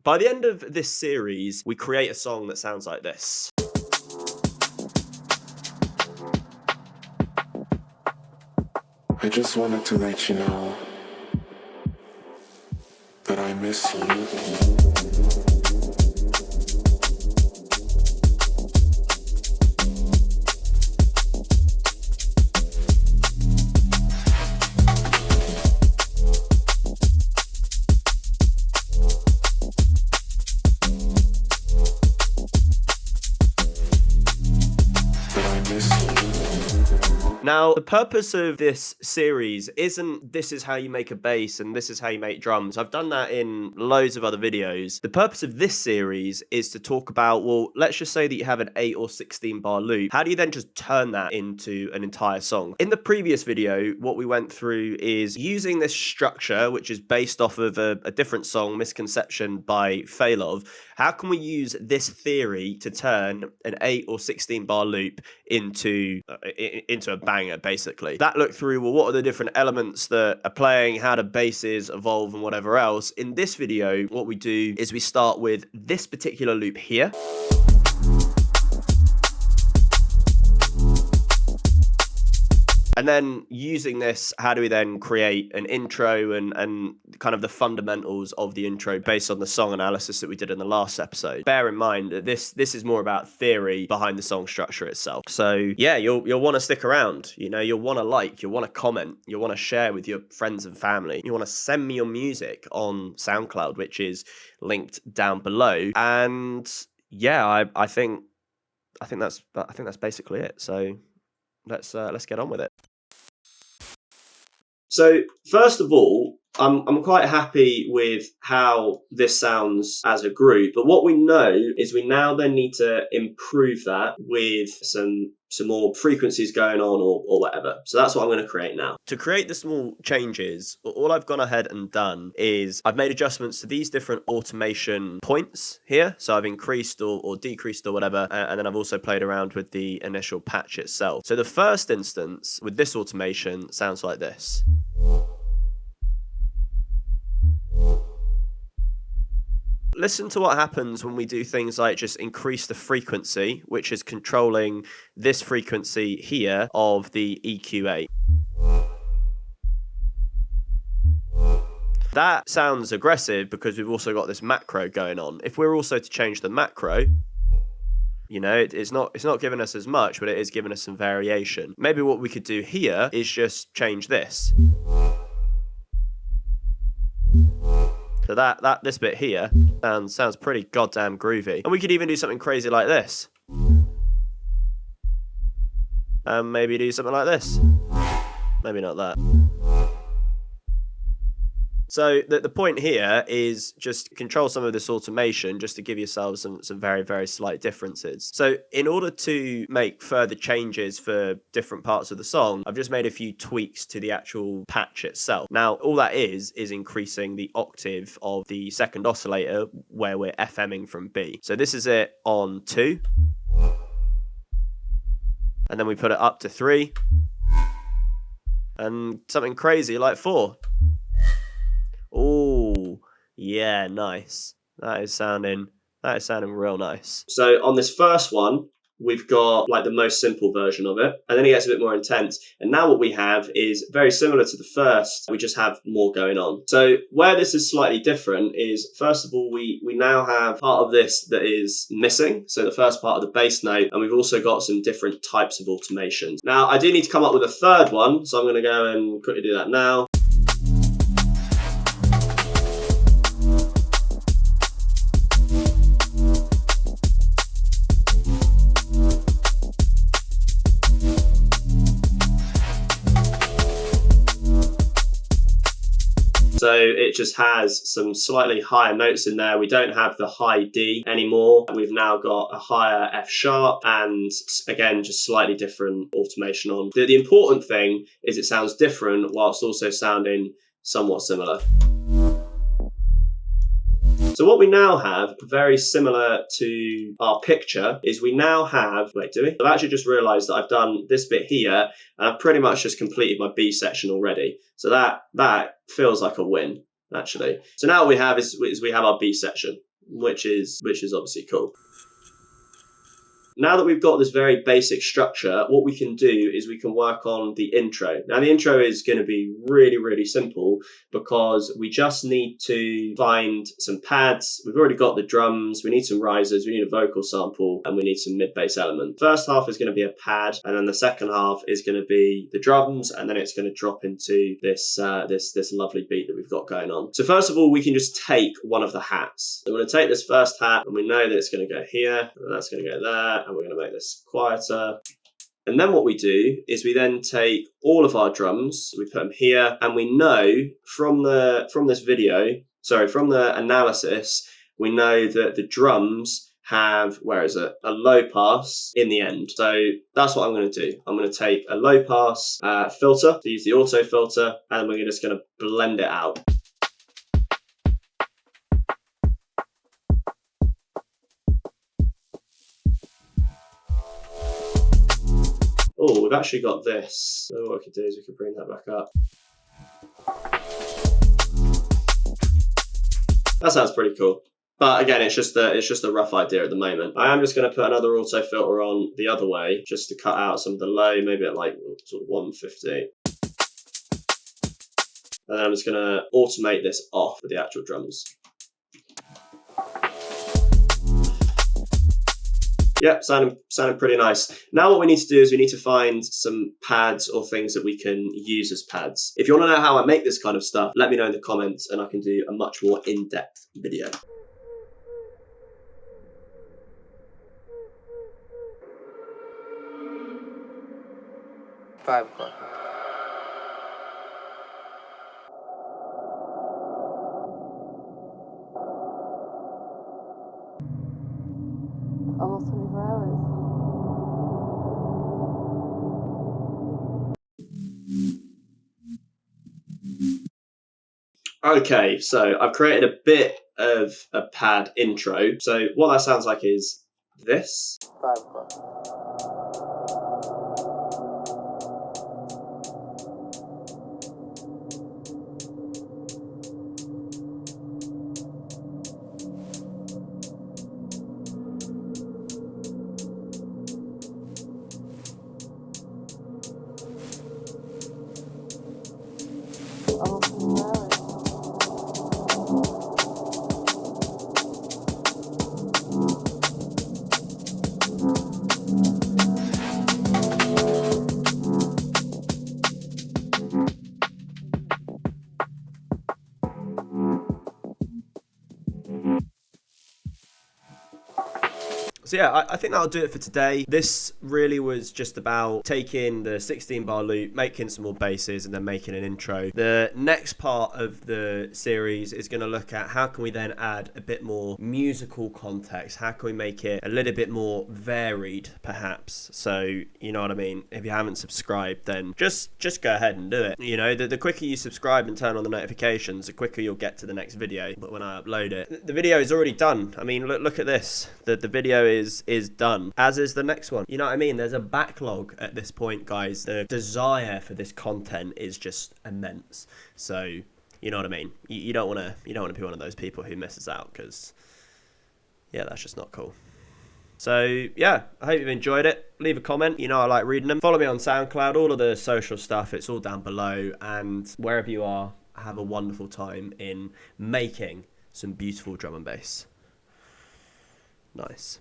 By the end of this series, we create a song that sounds like this. I just wanted to let you know that I miss you. Now, the purpose of this series isn't this is how you make a bass and this is how you make drums. I've done that in loads of other videos. The purpose of this series is to talk about, well, let's just say that you have an 8 or 16 bar loop. How do you then just turn that into an entire song? In the previous video, what we went through is using this structure, which is based off of a different song, Misconception by Failov. How can we use this theory to turn an 8 or 16 bar loop into a banger, basically? That looked through, well, what are the different elements that are playing, how do basses evolve and whatever else. In this video, what we do is we start with this particular loop here. And then using this, how do we then create an intro and kind of the fundamentals of the intro based on the song analysis that we did in the last episode? Bear in mind that this is more about theory behind the song structure itself. So yeah, you'll want to stick around. You know, you'll want to like, you'll want to comment, you'll want to share with your friends and family. You want to send me your music on SoundCloud, which is linked down below. And yeah, I think that's basically it. So let's get on with it. So first of all, I'm quite happy with how this sounds as a group, but what we know is we now then need to improve that with some more frequencies going on or whatever. So that's what I'm going to create now. To create the small changes, all I've gone ahead and done is I've made adjustments to these different automation points here. So I've increased or decreased or whatever, and then I've also played around with the initial patch itself. So the first instance with this automation sounds like this. Listen to what happens when we do things like just increase the frequency, which is controlling this frequency here of the EQ8. That sounds aggressive because we've also got this macro going on. If we're also to change the macro, you know, it's not giving us as much, but it is giving us some variation. Maybe what we could do here is just change this. So this bit here sounds pretty goddamn groovy. And we could even do something crazy like this. And maybe do something like this. Maybe not that. So the point here is just control some of this automation just to give yourselves some very, very slight differences. So in order to make further changes for different parts of the song, I've just made a few tweaks to the actual patch itself. Now, all that is increasing the octave of the second oscillator where we're FMing from B. So this is it on 2. And then we put it up to 3. And something crazy like 4. Oh, yeah, nice. That is sounding real nice. So on this first one, we've got like the most simple version of it, and then it gets a bit more intense. And now what we have is very similar to the first, we just have more going on. So where this is slightly different is, first of all, we now have part of this that is missing. So the first part of the bass note, and we've also got some different types of automations. Now I do need to come up with a third one, so I'm going to go and quickly do that now. So it just has some slightly higher notes in there. We don't have the high D anymore. We've now got a higher F sharp and again, just slightly different automation on. The important thing is it sounds different whilst also sounding somewhat similar. So what we now have, very similar to our picture, is we now have, wait, do we? I've actually just realized that I've done this bit here, and I've pretty much just completed my B section already. So that feels like a win, actually. So now what we have is we have our B section. which is obviously cool. Now that we've got this very basic structure, what we can do is we can work on the intro. Now the intro is going to be really, really simple because we just need to find some pads. We've already got the drums, we need some risers, we need a vocal sample, and we need some mid-bass element. First half is going to be a pad, and then the second half is going to be the drums, and then it's going to drop into this this lovely beat that we've got going on. So first of all, we can just take one of the hats. So I'm going to take this first hat, and we know that it's going to go here, and that's going to go there, and we're going to make this quieter. And then what we do is we then take all of our drums, we put them here, and we know from the analysis, we know that the drums have, a low pass in the end. So that's what I'm going to do. I'm going to take a low pass filter, to use the auto filter, and we're just going to blend it out. Oh, we've actually got this. So what we could do is we could bring that back up. That sounds pretty cool. But again, it's just a rough idea at the moment. I am just going to put another auto filter on the other way, just to cut out some of the low, maybe at like sort of 150. And then I'm just going to automate this off with the actual drums. Yep, sounding pretty nice. Now what we need to do is we need to find some pads or things that we can use as pads. If you want to know how I make this kind of stuff, let me know in the comments and I can do a much more in-depth video. Five o'clock. Almost 24 hours. Okay, so I've created a bit of a pad intro. So what that sounds like is this. 5 o'clock. Almost 24 hours. So yeah, I think that'll do it for today. This really was just about taking the 16-bar loop, making some more basses, and then making an intro. The next part of the series is going to look at how can we then add a bit more musical context. How can we make it a little bit more varied, perhaps? So, you know what I mean? If you haven't subscribed, then just go ahead and do it. You know, the quicker you subscribe and turn on the notifications, the quicker you'll get to the next video. But when I upload it, the video is already done. I mean, look at this. The video is done, as is the next one. You know what I mean? There's a backlog at this point, guys. The desire for this content is just immense. So, you know what I mean? You don't want to be one of those people who misses out, because yeah, that's just not cool. So yeah, I hope you've enjoyed it. Leave a comment. You know I like reading them. Follow me on SoundCloud. All of the social stuff, it's all down below. And wherever you are, have a wonderful time in making some beautiful drum and bass. Nice.